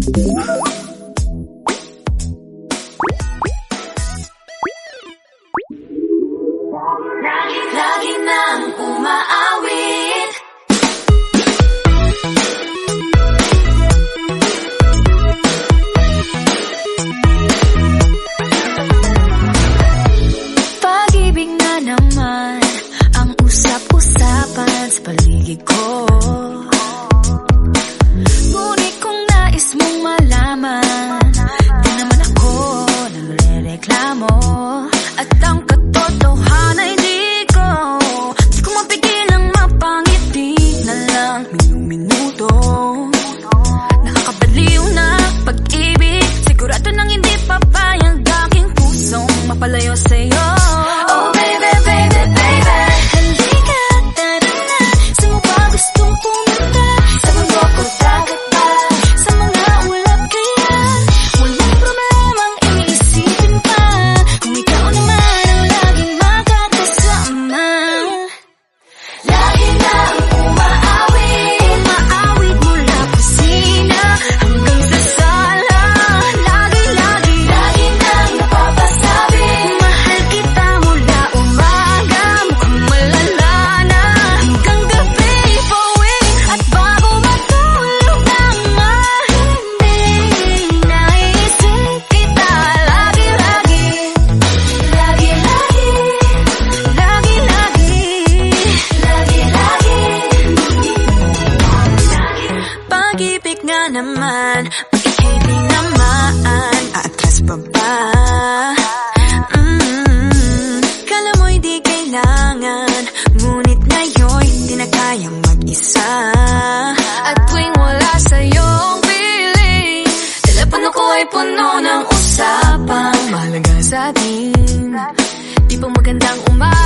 Lagi nang umaawit. Pag-ibig na naman ang usap-usapan sa paligid ko. Ngunit kung nais mong malaman, di naman ako nagre-reklamo. At ang katotohanan ay di ko mapigilang mapangiti na lang minuto. Nakakabaliw na pag-ibig, sigurado nang hindi papayag aking pusong mapalayo sa'yo. Oh baby, baby, baby, halika, tara na. Saan mo ba gustong pumunta? Sa bundok o dagat ba? Sa mga ulap kaya? Walang problemang iisipin pa, kung ikaw naman ang laging makakasama. Lagi nang umaawit, umaawit mula kusina hanggang sa sala. Lagi nang napapasabi, mahal kita mula umaga, mukhang malala na hanggang gabi. Pauwi at bago matulog nang mahimbing, naisip kita lagi-lagi. Pag-ibig nga naman, pag-ibig naman, atras pa ba? Kala mo'y di kailangan, ngunit ngayon'y di na kayang mag-isa. At tuwing wala sa'yong piling, telepono ko ay puno ng usapang mahalaga sa atin. Di ba magandang umaga?